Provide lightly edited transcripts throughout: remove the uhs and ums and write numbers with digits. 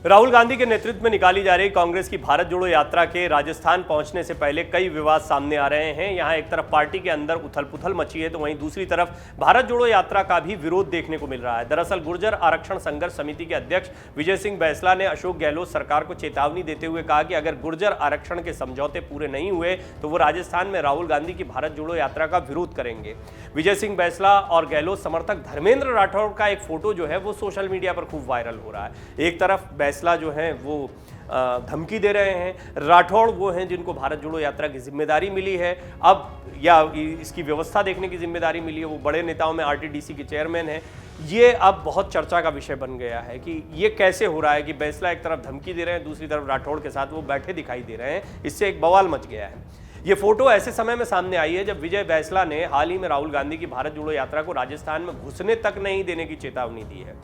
राहुल गांधी के नेतृत्व में निकाली जा रही कांग्रेस की भारत जोड़ो यात्रा के राजस्थान पहुंचने से पहले कई विवाद सामने आ रहे हैं। यहां एक तरफ पार्टी के अंदर उथल-पुथल मची है तो वहीं दूसरी तरफ भारत जोड़ो यात्रा का भी विरोध देखने को मिल रहा है। दरअसल गुर्जर आरक्षण संघर्ष समिति के अध्यक्ष विजय सिंह बैसला ने अशोक गहलोत सरकार को चेतावनी देते हुए कहा कि अगर गुर्जर आरक्षण के समझौते पूरे नहीं हुए तो वो राजस्थान में राहुल गांधी की भारत जोड़ो यात्रा का विरोध करेंगे। विजय सिंह बैसला और गहलोत समर्थक धर्मेंद्र राठौड़ का एक फोटो जो है वो सोशल मीडिया पर खूब वायरल हो रहा है। एक तरफ बैसला जो है वो धमकी दे रहे हैं, राठौड़ वो हैं जिनको भारत जोड़ो यात्रा की जिम्मेदारी मिली है अब या इसकी व्यवस्था देखने की जिम्मेदारी मिली है, वो बड़े नेताओं में आरटीडीसी के चेयरमैन हैं। ये अब बहुत चर्चा का विषय बन गया है कि ये कैसे हो रहा है कि बैसला एक तरफ धमकी दे रहे हैं, दूसरी तरफ राठौड़ के साथ वो बैठे दिखाई दे रहे हैं। इससे एक बवाल मच गया है। ये फोटो ऐसे समय में सामने आई है जब विजय बैसला ने हाल ही में राहुल गांधी की भारत जोड़ो यात्रा को राजस्थान में घुसने तक नहीं देने की चेतावनी दी है।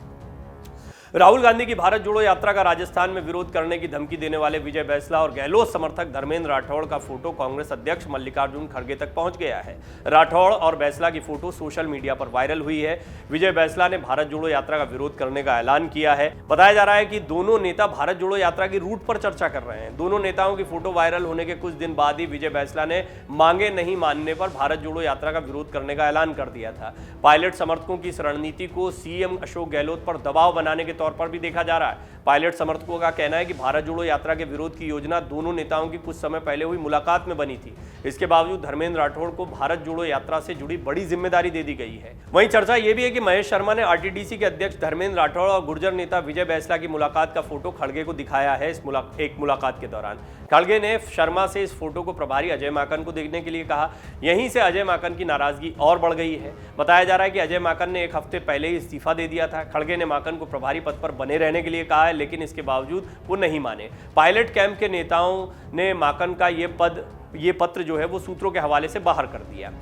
राहुल गांधी की भारत जोड़ो यात्रा का राजस्थान में विरोध करने की धमकी देने वाले विजय बैसला और गहलोत समर्थक धर्मेंद्र राठौड़ का फोटो कांग्रेस अध्यक्ष मल्लिकार्जुन खड़गे तक पहुंच गया है। राठौड़ और बैसला की फोटो सोशल मीडिया पर वायरल हुई है। विजय बैसला ने भारत जोड़ो यात्रा का विरोध करने का ऐलान किया है। बताया जा रहा है कि दोनों नेता भारत जोड़ो यात्रा की रूट पर चर्चा कर रहे हैं। दोनों नेताओं की फोटो वायरल होने के कुछ दिन बाद ही विजय बैसला ने मांगे नहीं मानने पर भारत जोड़ो यात्रा का विरोध करने का ऐलान कर दिया था। पायलट समर्थकों की इस रणनीति को सीएम अशोक गहलोत पर दबाव बनाने के तौर पर भी देखा जा रहा है। पायलट समर्थकों का कहना है कि भारत जोड़ो यात्रा के विरोध की योजना दोनों नेताओं की कुछ समय पहले हुई मुलाकात में बनी थी। इसके बावजूद धर्मेंद्र राठौड़ को भारत जोड़ो यात्रा से जुड़ी बड़ी जिम्मेदारी दे दी गई है। वहीं चर्चा यह भी है कि महेश शर्मा ने आरटीडीसी के अध्यक्ष धर्मेंद्र राठौड़ और गुर्जर नेता विजय बैसला की मुलाकात का फोटो खड़गे को दिखाया है। एक मुलाकात के दौरान खड़गे ने शर्मा से इस फोटो को प्रभारी अजय माकन को देखने के लिए कहा। यहीं से अजय माकन की नाराजगी और बढ़ गई है। बताया जा रहा है कि अजय माकन ने एक हफ्ते पहले ही इस्तीफा दे दिया था। खड़गे ने माकन को प्रभारी पद पर बने रहने के लिए कहा है, लेकिन इसके बावजूद वो नहीं माने। पायलट कैंप के नेताओं ने माकन का ये पत्र जो है वो सूत्रों के हवाले से बाहर कर दिया।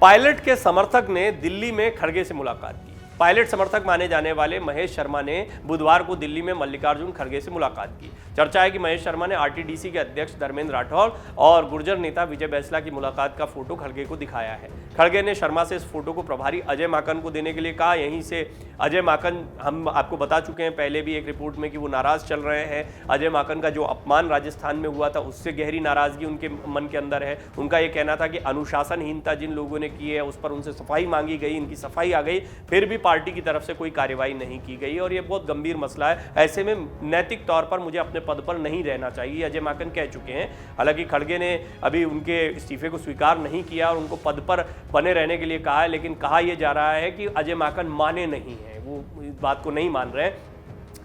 पायलट के समर्थक ने दिल्ली में खड़गे से मुलाकात की। पायलट समर्थक माने जाने वाले महेश शर्मा ने बुधवार को दिल्ली में मल्लिकार्जुन खड़गे से मुलाकात की। चर्चा है कि महेश शर्मा ने आरटीडीसी के अध्यक्ष धर्मेंद्र राठौड़ और गुर्जर नेता विजय बैसला की मुलाकात का फोटो खड़गे को दिखाया है। खड़गे ने शर्मा से इस फोटो को प्रभारी अजय माकन को देने के लिए कहा। यहीं से अजय माकन, हम आपको बता चुके हैं पहले भी एक रिपोर्ट में कि वो नाराज चल रहे हैं। अजय माकन का जो अपमान राजस्थान में हुआ था उससे गहरी नाराजगी उनके मन के अंदर है। उनका ये कहना था कि अनुशासनहीनता जिन लोगों ने की है उस पर उनसे सफाई मांगी गई, इनकी सफाई आ गई, फिर भी पार्टी की तरफ से कोई कार्रवाई नहीं की गई और ये बहुत गंभीर मसला है। ऐसे में नैतिक तौर पर मुझे अपने पद पर नहीं रहना चाहिए, अजय माकन कह चुके हैं। हालांकि खड़गे ने अभी उनके इस्तीफे को स्वीकार नहीं किया और उनको पद पर बने रहने के लिए कहा है, लेकिन कहा यह जा रहा है कि अजय माकन माने नहीं है, वो इस बात को नहीं मान रहे।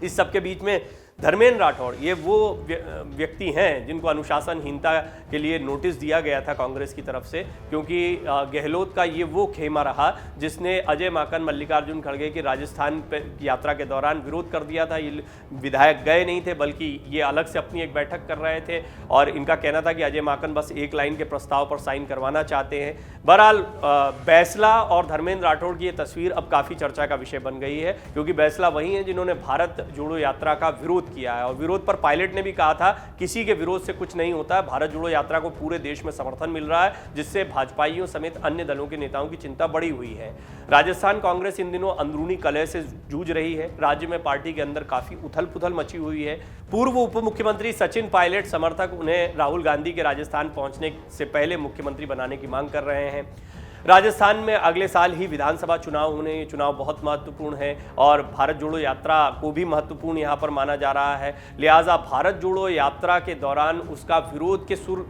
इस सबके बीच में धर्मेंद्र राठौड़ ये वो व्यक्ति हैं जिनको अनुशासनहीनता के लिए नोटिस दिया गया था कांग्रेस की तरफ से, क्योंकि गहलोत का ये वो खेमा रहा जिसने अजय माकन मल्लिकार्जुन खड़गे की राजस्थान यात्रा के दौरान विरोध कर दिया था। ये विधायक गए नहीं थे बल्कि ये अलग से अपनी एक बैठक कर रहे थे और इनका कहना था कि अजय माकन बस एक लाइन के प्रस्ताव पर साइन करवाना चाहते हैं। बहरहाल बैसला और धर्मेंद्र राठौड़ की ये तस्वीर अब काफ़ी चर्चा का विषय बन गई है, क्योंकि बैसला वही हैं जिन्होंने भारत जोड़ो यात्रा का विरोध किया है और विरोध पर पायलट ने भी कहा था किसी के विरोध से कुछ नहीं होता है। भारत जोड़ो यात्रा को पूरे देश में समर्थन मिल रहा है, जिससे भाजपाइयों समेत अन्य दलों के नेताओं की चिंता बढ़ी हुई है। राजस्थान कांग्रेस इन दिनों अंदरूनी कलह से जूझ रही है। राज्य में पार्टी के अंदर काफी उथल पुथल मची हुई है। पूर्व उप मुख्यमंत्री सचिन पायलट समर्थक उन्हें राहुल गांधी के राजस्थान पहुंचने से पहले मुख्यमंत्री बनाने की मांग कर रहे हैं। राजस्थान में अगले साल ही विधानसभा चुनाव होने, ये चुनाव बहुत महत्वपूर्ण है और भारत जोड़ो यात्रा को भी महत्वपूर्ण यहाँ पर माना जा रहा है। लिहाजा भारत जोड़ो यात्रा के दौरान उसका विरोध के सुर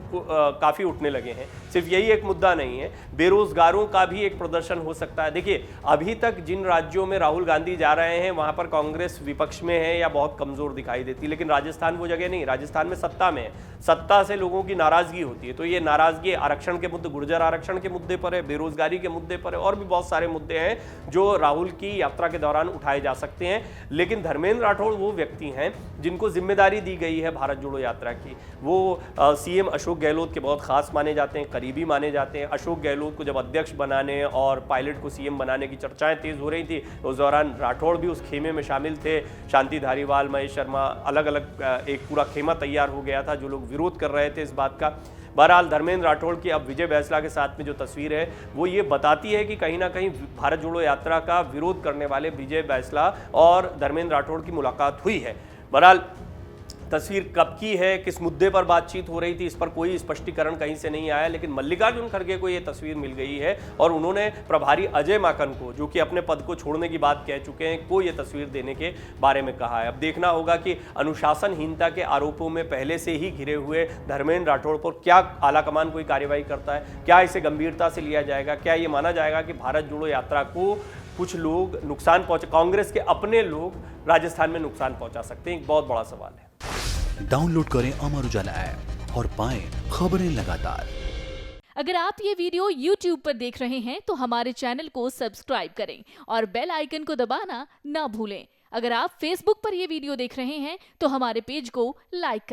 काफ़ी उठने लगे हैं। सिर्फ यही एक मुद्दा नहीं है, बेरोजगारों का भी एक प्रदर्शन हो सकता है। देखिए, अभी तक जिन राज्यों में राहुल गांधी जा रहे हैं वहाँ पर कांग्रेस विपक्ष में है या बहुत कमज़ोर दिखाई देती है, लेकिन राजस्थान वो जगह नहीं। राजस्थान में सत्ता में है, सत्ता से लोगों की नाराज़गी होती है। तो ये नाराज़गी आरक्षण के मुद्दे, गुर्जर आरक्षण के मुद्दे पर है, बेरोजगारी के मुद्दे पर है और भी बहुत सारे मुद्दे हैं जो राहुल की यात्रा के दौरान उठाए जा सकते हैं। लेकिन धर्मेंद्र राठौड़ वो व्यक्ति हैं जिनको जिम्मेदारी दी गई है भारत जोड़ो यात्रा की। वो सीएम अशोक गहलोत के बहुत खास माने जाते हैं, करीबी माने जाते हैं। अशोक गहलोत को जब अध्यक्ष बनाने और पायलट को सीएम बनाने की चर्चाएं तेज हो रही थी, उस दौरान राठौड़ भी उस खेमे में शामिल थे। शांति धारीवाल, महेश शर्मा, अलग अलग एक पूरा खेमा तैयार हो गया था जो लोग विरोध कर रहे थे इस बात का। बहरहाल धर्मेंद्र राठौड़ की अब विजय बैसला के साथ में जो तस्वीर है वो ये बताती है कि कहीं ना कहीं भारत जोड़ो यात्रा का विरोध करने वाले विजय बैसला और धर्मेंद्र राठौड़ की मुलाकात हुई है। बहरहाल तस्वीर कब की है, किस मुद्दे पर बातचीत हो रही थी, इस पर कोई स्पष्टीकरण कहीं से नहीं आया, लेकिन मल्लिकार्जुन खड़गे को यह तस्वीर मिल गई है और उन्होंने प्रभारी अजय माकन को, जो कि अपने पद को छोड़ने की बात कह चुके हैं, को यह तस्वीर देने के बारे में कहा है। अब देखना होगा कि अनुशासनहीनता के आरोपों में पहले से ही घिरे हुए धर्मेंद्र राठौड़ पर क्या आलाकमान कोई कार्रवाई करता है, क्या इसे गंभीरता से लिया जाएगा, क्या ये माना जाएगा कि भारत जोड़ो यात्रा को कुछ लोग नुकसान पहुंचे, कांग्रेस के अपने लोग राजस्थान में नुकसान पहुंचा सकते हैं, एक बहुत बड़ा सवाल है। डाउनलोड करें अमर उजाला ऐप और पाएं खबरें लगातार। अगर आप ये वीडियो YouTube पर देख रहे हैं तो हमारे चैनल को सब्सक्राइब करें और बेल आइकन को दबाना ना भूलें। अगर आप Facebook पर ये वीडियो देख रहे हैं तो हमारे पेज को लाइक करें।